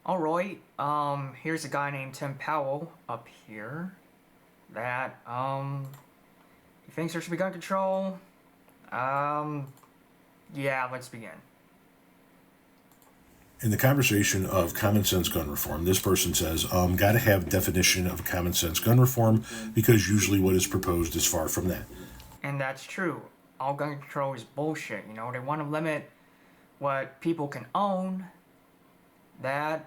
Alright, here's a guy named Tim Powell up here that, he thinks there should be gun control. Yeah, let's begin. In the conversation of common sense gun reform, this person says, gotta have definition of common sense gun reform because usually what is proposed is far from that. And that's true. All gun control is bullshit, you know? They want to limit what people can own. That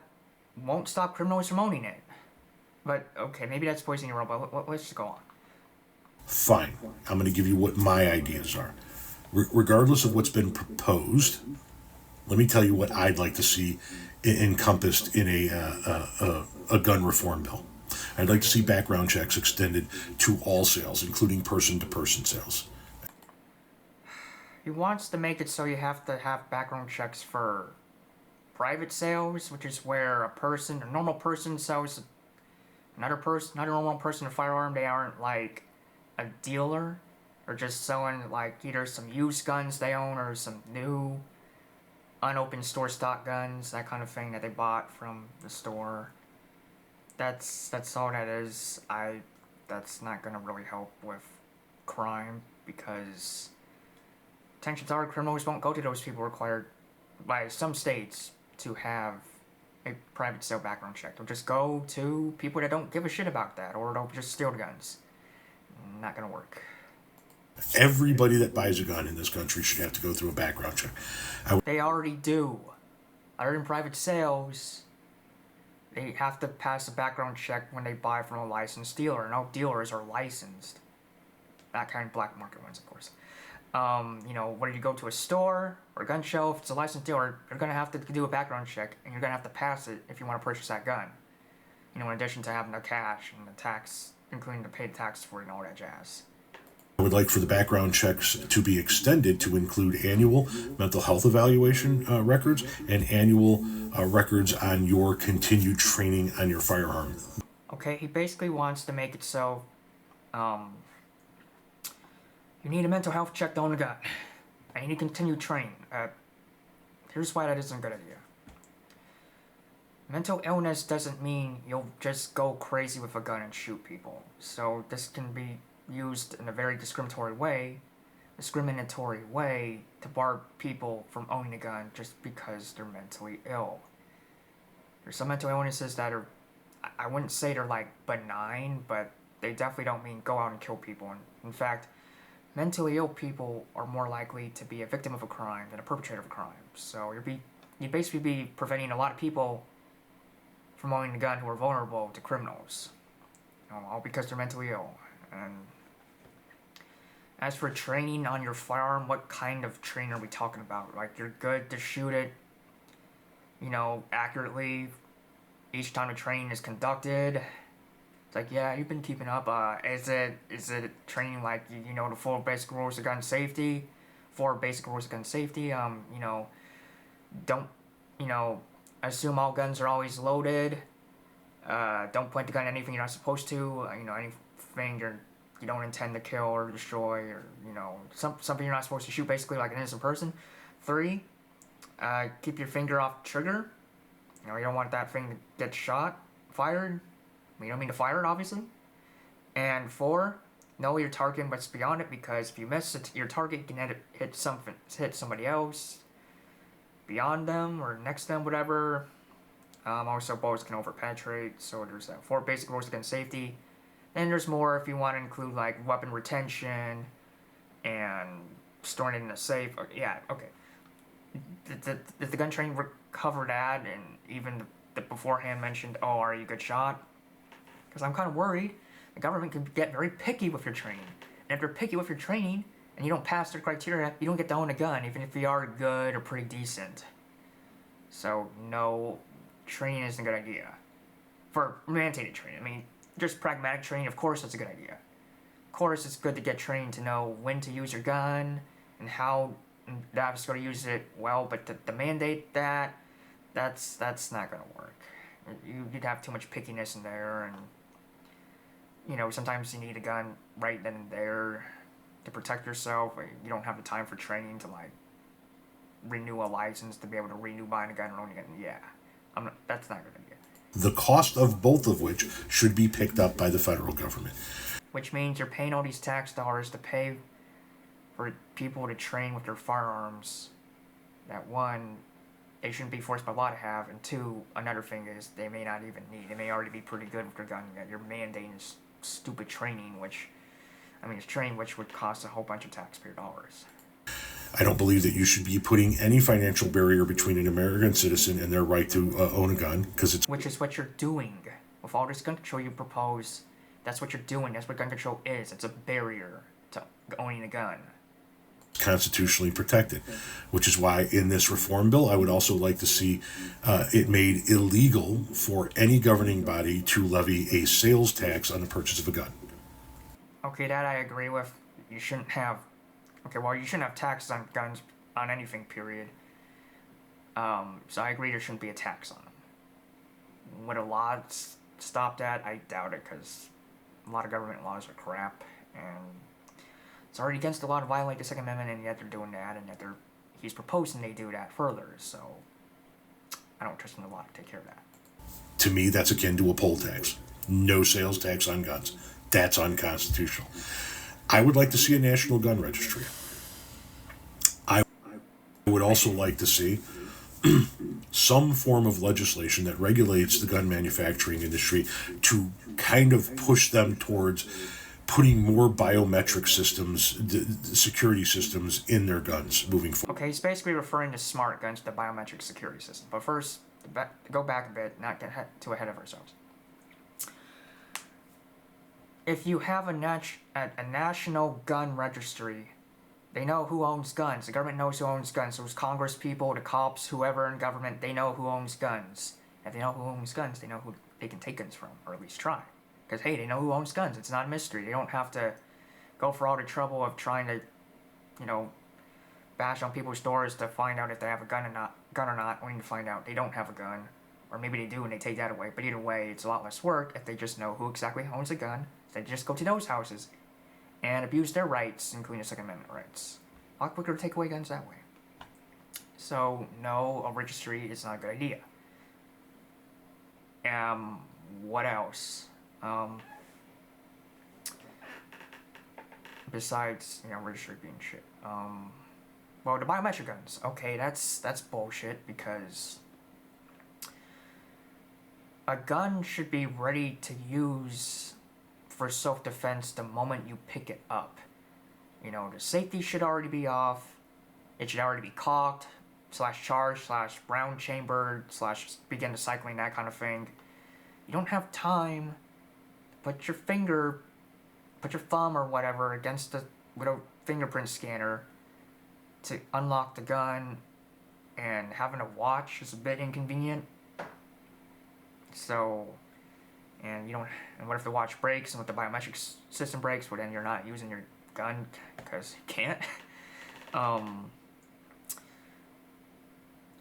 won't stop criminals from owning it. But, okay, maybe that's poisoning your world, but let's just go on. Fine. I'm going to give you what my ideas are. Regardless of what's been proposed, let me tell you what I'd like to see encompassed in a gun reform bill. I'd like to see background checks extended to all sales, including person-to-person sales. He wants to make it so you have to have background checks for private sales, which is where a normal person sells another normal person a firearm. They aren't like a dealer or just selling like either some used guns they own or some new unopened store stock guns, that kind of thing that they bought from the store. That's all that is. That's not gonna really help with crime because chances are criminals won't go to those people required by some states to have a private sale background check. They'll just go to people that don't give a shit about that, or they'll just steal the guns. Not gonna work. Everybody that buys a gun in this country should have to go through a background check. They already do. Other than private sales, they have to pass a background check when they buy from a licensed dealer. And all dealers are licensed. That kind of black market ones, of course. When you go to a store or a gun show, if it's a licensed dealer, you're going to have to do a background check, and you're going to have to pass it if you want to purchase that gun. In addition to having the cash and the tax, including the paid tax for it and all that jazz. I would like for the background checks to be extended to include annual mental health evaluation records and annual records on your continued training on your firearm. Okay, he basically wants to make it so, you need a mental health check to own a gun. And you need continued training. Here's why that isn't a good idea. Mental illness doesn't mean you'll just go crazy with a gun and shoot people. So this can be used in a very discriminatory way to bar people from owning a gun just because they're mentally ill. There's some mental illnesses that are, I wouldn't say they're like benign, but they definitely don't mean go out and kill people. And in fact, mentally ill people are more likely to be a victim of a crime than a perpetrator of a crime. So you'd basically be preventing a lot of people from owning a gun who are vulnerable to criminals. All because they're mentally ill. And as for training on your firearm, what kind of training are we talking about? Like, you're good to shoot it, accurately each time the training is conducted. It's like, yeah, you've been keeping up. Is it training like, the full basic rules of gun safety? 4 basic rules of gun safety. Don't, assume all guns are always loaded. Don't point the gun at anything you're not supposed to. Anything you don't intend to kill or destroy, or something you're not supposed to shoot, basically like an innocent person. 3, keep your finger off the trigger. You don't want that thing to get fired. You don't mean to fire it, obviously. And 4, know your target and what's beyond it, because if you miss your target, you can hit somebody else beyond them or next to them, whatever. Also, bullets can overpenetrate, so there's 4 basic rules against safety. Then there's more if you want to include like weapon retention and storing it in a safe. Yeah, okay. Did the gun training cover that, and even the beforehand mentioned, are you a good shot? Because I'm kind of worried the government can get very picky with your training. And if they're picky with your training and you don't pass their criteria, you don't get to own a gun, even if you are good or pretty decent. So, no, training isn't a good idea. For mandated training, just pragmatic training, of course that's a good idea. Of course it's good to get trained to know when to use your gun and how that's going to use it well, but to mandate that's not going to work. You'd have too much pickiness in there, and sometimes you need a gun right then and there to protect yourself. You don't have the time for training to like renew a license to be able to renew buying a gun or owning a gun. Yeah, That's not a good idea. The cost of both of which should be picked up by the federal government. Which means you're paying all these tax dollars to pay for people to train with their firearms that, one, they shouldn't be forced by law to have, and two, another thing is they may not even need. They may already be pretty good with their gun, yet you're mandating this stupid training, it's training which would cost a whole bunch of taxpayer dollars. I don't believe that you should be putting any financial barrier between an American citizen and their right to own a gun, because it's... Which is what you're doing. With all this gun control you propose, that's what you're doing. That's what gun control is. It's a barrier to owning a gun. Constitutionally protected, which is why in this reform bill I would also like to see it made illegal for any governing body to levy a sales tax on the purchase of a gun. Okay, that I agree with. You shouldn't have taxes on guns, on anything, period. So I agree there shouldn't be a tax on them. Would a law stop that? I doubt it, because a lot of government laws are crap, and it's already against the law to violate the Second Amendment, and yet they're doing that, and yet he's proposing they do that further, so I don't trust in the law to take care of that. To me, that's akin to a poll tax. No sales tax on guns. That's unconstitutional. I would like to see a national gun registry. I would also like to see some form of legislation that regulates the gun manufacturing industry to kind of push them towards putting more biometric systems, security systems in their guns moving forward. Okay, he's basically referring to smart guns, the biometric security system. But first, go back a bit, not get too ahead of ourselves. If you have a national gun registry, they know who owns guns. The government knows who owns guns. Those Congress people, the cops, whoever in government, they know who owns guns. If they know who owns guns, they know who they can take guns from, or at least try. Because, hey, they know who owns guns. It's not a mystery. They don't have to go for all the trouble of trying to, bash on people's doors to find out if they have a gun or not, only to find out they don't have a gun. Or maybe they do and they take that away. But either way, it's a lot less work if they just know who exactly owns a gun. They just go to those houses and abuse their rights, including the Second Amendment rights. A lot quicker to take away guns that way. So, no, a registry is not a good idea. What else? Besides, registry being shit. Well, the biometric guns. Okay, that's bullshit, because a gun should be ready to use for self-defense the moment you pick it up. The safety should already be off. It should already be cocked, /charged, /brown chambered, /begin to cycling, that kind of thing. You don't have time to put your thumb or whatever with a fingerprint scanner to unlock the gun, and having to watch is a bit inconvenient. So, and what if the watch breaks, and what the biometric system breaks? Well, then you're not using your gun because you can't.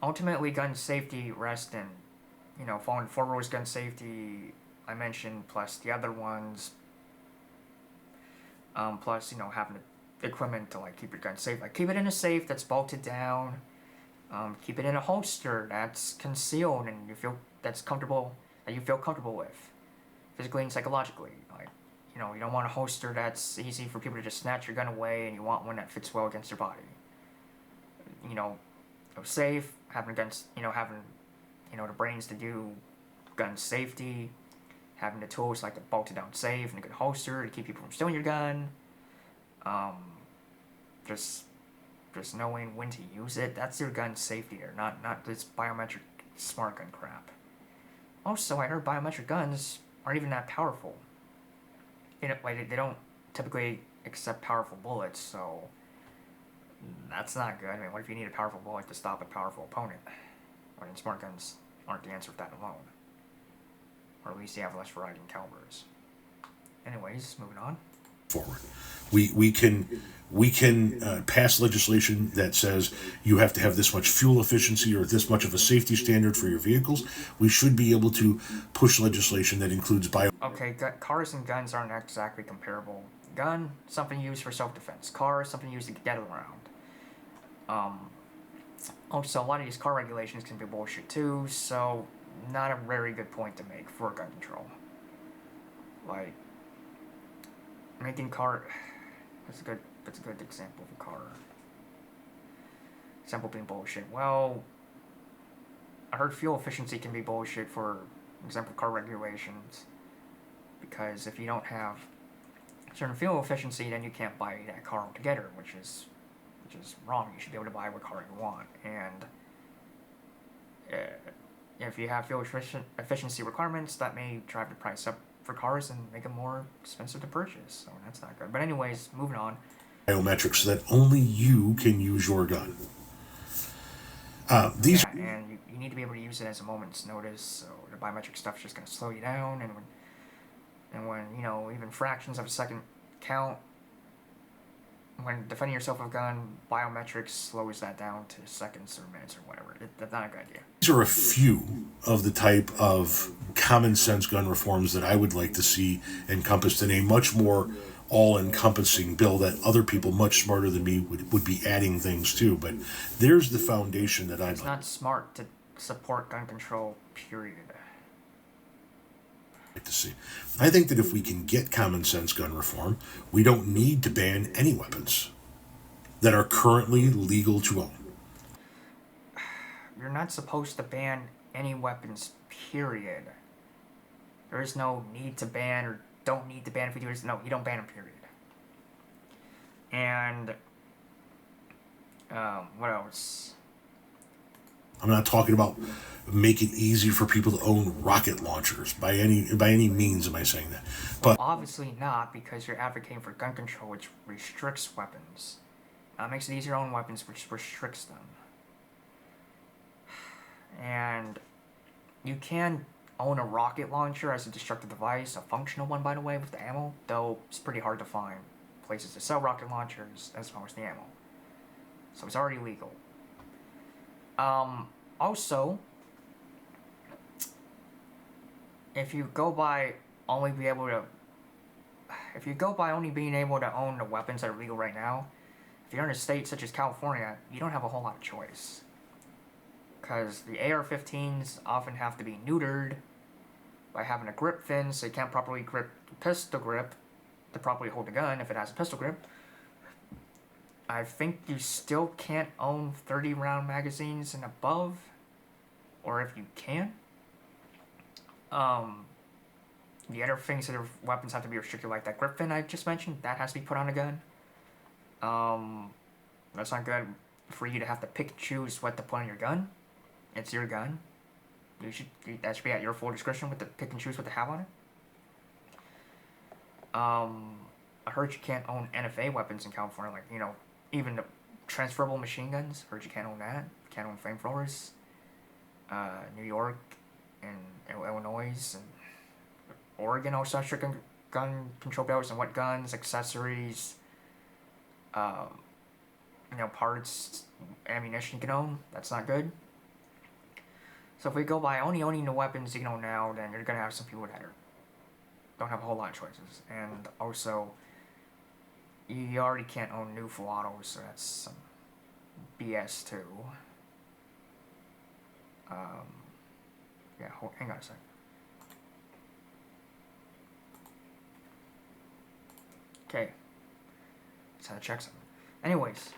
Ultimately, gun safety rests in, following the 4 rules gun safety I mentioned, plus the other ones, plus, having the equipment to, keep your gun safe. Keep it in a safe that's bolted down, keep it in a holster that's concealed and you feel comfortable with, physically and psychologically. You don't want a holster that's easy for people to just snatch your gun away, and you want one that fits well against your body. Safe, having guns, having, the brains to do gun safety, having the tools like the bolted down safe and a good holster to keep people from stealing your gun. Just knowing when to use it. That's your gun safety there, not this biometric smart gun crap. Also, I heard biometric guns aren't even that powerful. They don't typically accept powerful bullets, so that's not good. What if you need a powerful bullet to stop a powerful opponent? Well, then smart guns aren't the answer for that alone. Or at least they have less variety in calibers. Anyways, moving on. Forward. We can pass legislation that says you have to have this much fuel efficiency or this much of a safety standard for your vehicles. We should be able to push legislation that includes Okay, cars and guns aren't exactly comparable. Gun, something used for self-defense. Car, something used to get around. Also, a lot of these car regulations can be bullshit too, so not a very good point to make for gun control. Like, making car... That's a good example of a car. Example being bullshit. Well, I heard fuel efficiency can be bullshit for example car regulations. Because if you don't have certain fuel efficiency, then you can't buy that car altogether, which is wrong. You should be able to buy what car you want. And if you have fuel efficiency requirements, that may drive the price up for cars and make them more expensive to purchase. So that's not good. But anyways, moving on. Biometrics so that only you can use your gun. And you need to be able to use it as a moment's notice. So the biometric stuff's just going to slow you down, and when even fractions of a second count, when defending yourself with a gun, biometrics slows that down to seconds or minutes or whatever. That's not a good idea. These are a few of the type of common sense gun reforms that I would like to see encompassed in a much more all-encompassing bill that other people much smarter than me would be adding things to. But there's the foundation that It's not smart to support gun control, period. To see. I think that if we can get common sense gun reform, we don't need to ban any weapons that are currently legal to own. You're not supposed to ban any weapons, period. There is no need to ban or don't need to ban if we do this. No, you don't ban them, period. And what else? I'm not talking about make it easy for people to own rocket launchers by any means am I saying that. But obviously not, because you're advocating for gun control, which restricts weapons. It makes it easier to own weapons, which restricts them. And you can own a rocket launcher as a destructive device, a functional one, by the way, with the ammo, though it's pretty hard to find places to sell rocket launchers as well as the ammo. So it's already legal. Also, if you go by only being able to own the weapons that are legal right now, if you're in a state such as California, you don't have a whole lot of choice. Because the AR-15s often have to be neutered by having a grip fin, so you can't properly grip the pistol grip to properly hold the gun if it has a pistol grip. I think you still can't own 30-round magazines and above, or if you can. The other things that weapons have to be restricted, like that grip fin I just mentioned, that has to be put on a gun. That's not good for you to have to pick and choose what to put on your gun. It's your gun. That should be at your full discretion with the pick and choose what to have on it. I heard you can't own NFA weapons in California, like, even the transferable machine guns. Heard you can't own that. You can't own flamethrowers. New York and Illinois and Oregon also have strict gun control bills and what guns, accessories, parts, ammunition you can own. That's not good. So if we go by only owning the weapons you can own now, then you're gonna have some people that don't have a whole lot of choices. And also, you already can't own new full autos, so that's some BS too. Hang on a sec. Okay. Just had to check something. Anyways,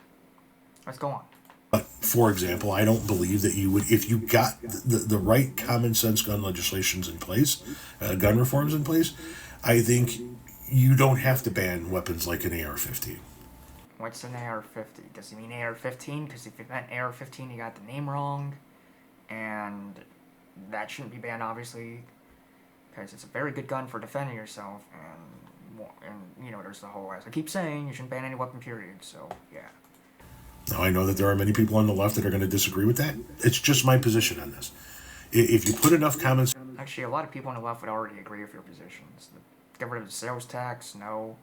let's go on. But, for example, I don't believe that you would, if you got the right common sense gun legislations in place, gun reforms in place, I think you don't have to ban weapons like an AR-15. What's an AR-15? Does he mean AR-15? Because if you meant AR-15, you got the name wrong. And that shouldn't be banned, obviously, because it's a very good gun for defending yourself. And there's the whole, as I keep saying, you shouldn't ban any weapon, period. So, yeah. Now, I know that there are many people on the left that are going to disagree with that. It's just my position on this. If you put enough common sense... Actually, a lot of people on the left would already agree with your positions. Get rid of the sales tax, no.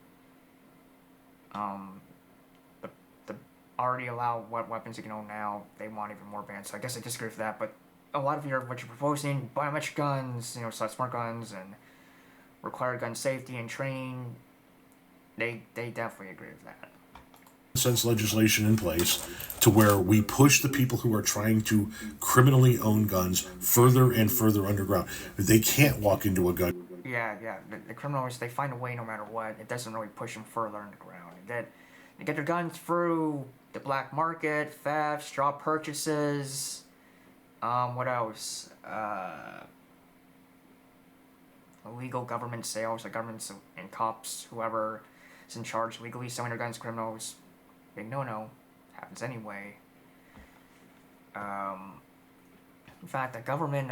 The already allow what weapons you can own now, they want even more bans. So I guess I disagree with that, but a lot of what you're proposing, biometric guns, smart guns, and required gun safety and training, they definitely agree with that. sense legislation in place to where we push the people who are trying to criminally own guns further and further underground. They can't walk into a gun. Yeah. The criminals, they find a way no matter what. It doesn't really push them further underground. They get their guns through the black market, theft, straw purchases. What else? Illegal government sales, like governments and cops, whoever is in charge legally selling their guns to criminals. Big no-no. Happens anyway. In fact, the government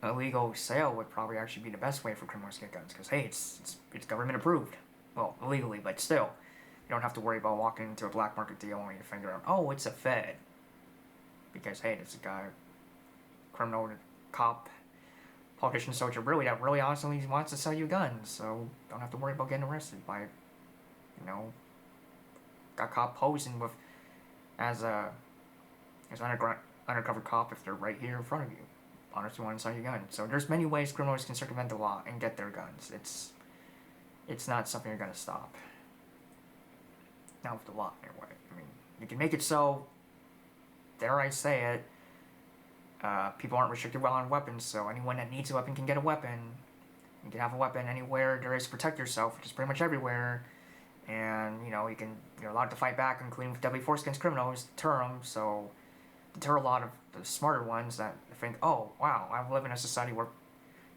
illegal sale would probably actually be the best way for criminals to get guns, because hey, it's government approved. Well, illegally, but still, you don't have to worry about walking into a black market deal only to figure out, oh, it's a Fed, because hey, there's a guy, criminal, cop, politician, soldier, that really honestly wants to sell you guns, so don't have to worry about getting arrested by, got caught posing with as an undercover cop if they're right here in front of you. Honestly want to sell you guns. So there's many ways criminals can circumvent the law and get their guns. It's not something you're gonna stop. Not with the law, anyway. I mean, you can make it so, dare I say it, people aren't restricted well on weapons, so anyone that needs a weapon can get a weapon. You can have a weapon anywhere there is to protect yourself, which is pretty much everywhere. And, you're allowed to fight back, including with deadly force against criminals, deter them, so deter a lot of the smarter ones that think, oh, wow, I live in a society where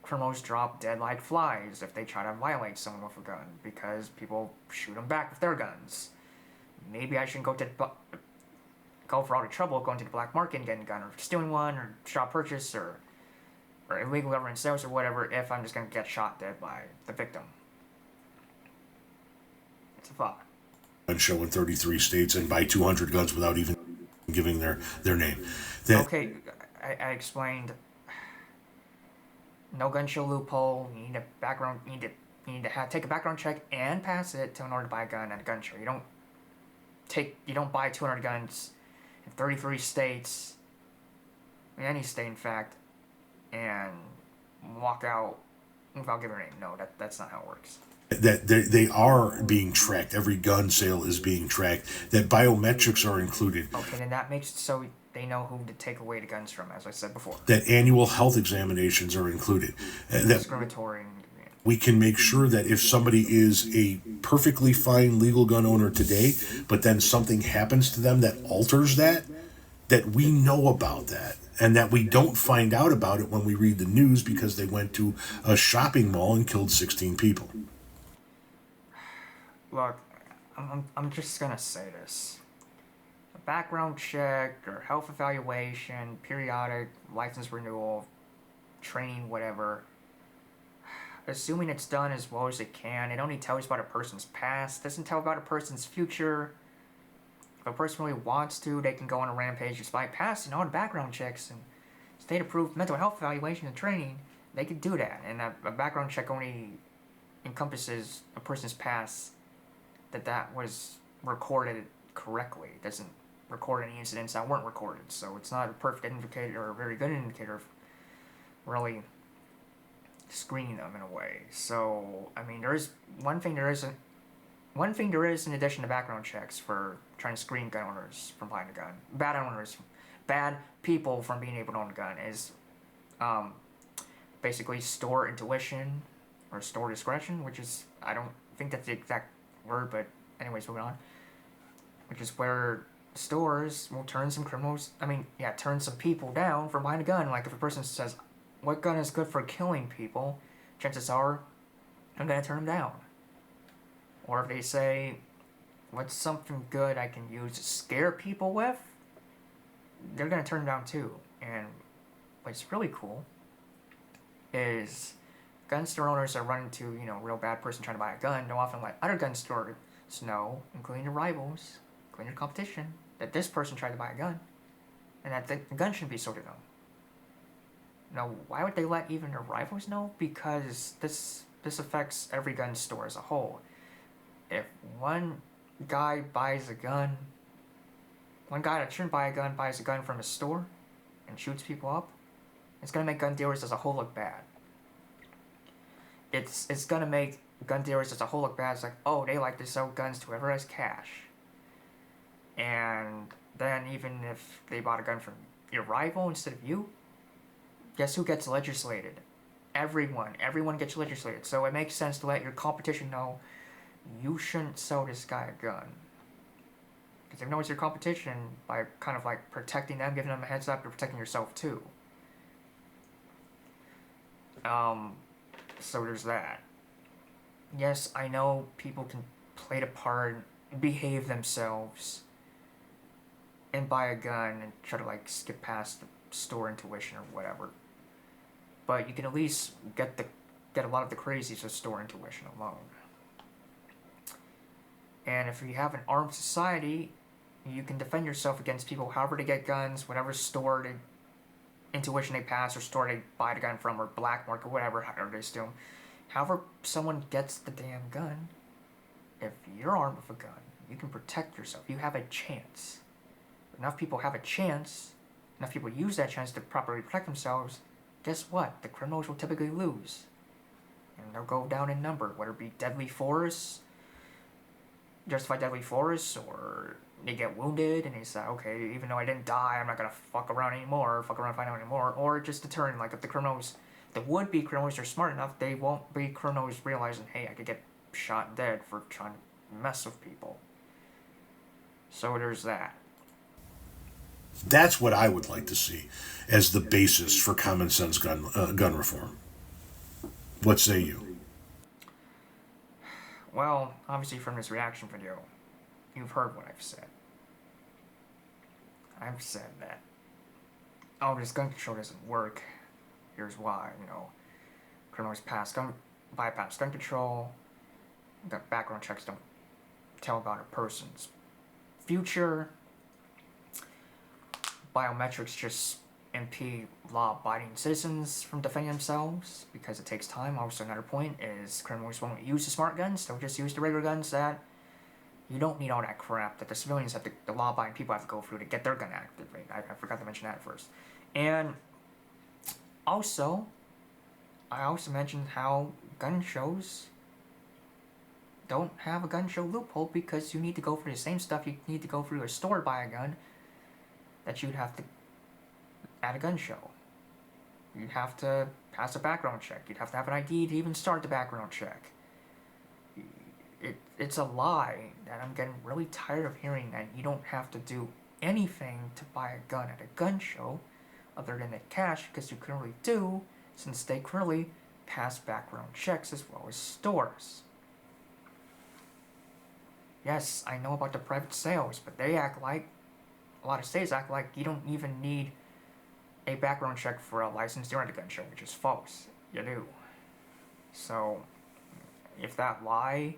criminals drop dead like flies if they try to violate someone with a gun, because people shoot them back with their guns. Maybe I shouldn't go for all the trouble of going to the black market and getting a gun, or stealing one, or straw purchase, or illegal government sales, or whatever, if I'm just going to get shot dead by the victim. It's a thought. Gun show in 33 states and buy 200 guns without even giving their name. Okay, I explained. No gun show loophole. You need a background. You need to take a background check and pass it in order to buy a gun at a gun show. You don't buy 200 guns in 33 states, in any state in fact, and walk out without giving your name. No, that's not how it works. That they are being tracked. Every gun sale is being tracked. That biometrics are included. Okay, then that makes it so they know who to take away the guns from, as I said before. That annual health examinations are included. That discriminatory. we can make sure that if somebody is a perfectly fine legal gun owner today, but then something happens to them that alters that we know about that. And that we don't find out about it when we read the news because they went to a shopping mall and killed 16 people. Look, I'm just gonna say this. A background check or health evaluation, periodic license renewal, training, whatever. Assuming it's done as well as it can, it only tells about a person's past, doesn't tell about a person's future. If a person really wants to, they can go on a rampage just by passing all the background checks and state-approved mental health evaluation and training. They could do that, and a background check only encompasses a person's past that was recorded correctly. It doesn't record any incidents that weren't recorded, so it's not a perfect indicator or a very good indicator of really screening them in a way. So, I mean, there is one thing there is in addition to background checks for trying to screen gun owners from buying a gun. Bad people from being able to own a gun is basically store intuition or store discretion, which is, I don't think that's the exact word, but anyways, moving on. Which is where stores will turn some people down from buying a gun. Like if a person says, what gun is good for killing people, chances are I'm going to turn them down. Or if they say, what's something good I can use to scare people with, they're going to turn them down too. And what's really cool is gun store owners are running to, real bad person trying to buy a gun. They'll often let other gun stores know, including your rivals, including your competition, that this person tried to buy a gun, and that the gun shouldn't be sold to them. Now, why would they let even their rivals know? Because this affects every gun store as a whole. If one guy buys a gun, one guy that shouldn't buy a gun buys a gun from a store and shoots people up, it's going to make gun dealers as a whole look bad. It's going to make gun dealers as a whole look bad. It's like, oh, they like to sell guns to whoever has cash. And then even if they bought a gun from your rival instead of you, guess who gets legislated? Everyone gets legislated. So it makes sense to let your competition know you shouldn't sell this guy a gun. Because even though it's your competition, by kind of like protecting them, giving them a heads up, you're protecting yourself too. So there's that. Yes, I know people can play the part, behave themselves, and buy a gun and try to like skip past the store intuition or whatever. But you can at least get a lot of the crazies with store intuition alone. And if you have an armed society, you can defend yourself against people however they get guns, whatever store they, intuition they pass, or store they buy the gun from, or black market, whatever, however they steal. However someone gets the damn gun, if you're armed with a gun, you can protect yourself. You have a chance. Enough people have a chance, enough people use that chance to properly protect themselves, guess what? The criminals will typically lose. And they'll go down in number, whether it be deadly force, justified deadly force, or they get wounded and they say, okay, even though I didn't die, I'm not gonna fuck around and find out anymore. Or just deterring, like if the criminals, the would-be criminals are smart enough, they won't be criminals realizing, hey, I could get shot dead for trying to mess with people. So there's that. That's what I would like to see as the basis for common sense gun reform. What say you? Well, obviously from this reaction video, you've heard what I've said. I've said that, oh, this gun control doesn't work. Here's why, criminals bypass gun control, the background checks don't tell about a person's future, biometrics just impede law-abiding citizens from defending themselves because it takes time. Also, another point is criminals won't use the smart guns, they'll just use the regular guns that you don't need all that crap that the civilians have to, the law-abiding people have to go through to get their gun activated. I forgot to mention that first. And also, I also mentioned how gun shows don't have a gun show loophole because you need to go through the same stuff you need to go through a store to buy a gun that you'd have to at a gun show. You'd have to pass a background check. You'd have to have an ID to even start the background check. It's a lie that I'm getting really tired of hearing, that you don't have to do anything to buy a gun at a gun show other than the cash, because you currently do, since they currently pass background checks as well as stores. Yes, I know about the private sales, but they act like, a lot of states act like you don't even need a background check for a license during a gun show, which is false. You do. So, if that lie,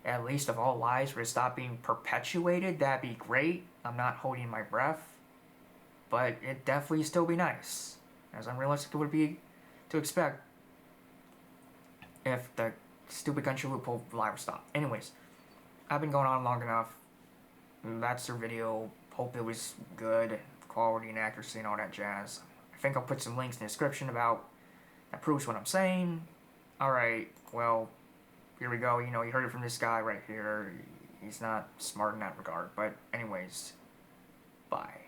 at least of all lies, were to stop being perpetuated, that'd be great. I'm not holding my breath, but it'd definitely still be nice, as unrealistic it would be to expect if the stupid gun show loophole lie would stop. Anyways, I've been going on long enough. That's the video. Hope it was good quality and accuracy and all that jazz. I think I'll put some links in the description that proves what I'm saying. Alright, well, here we go. You heard it from this guy right here. He's not smart in that regard. But anyways, bye.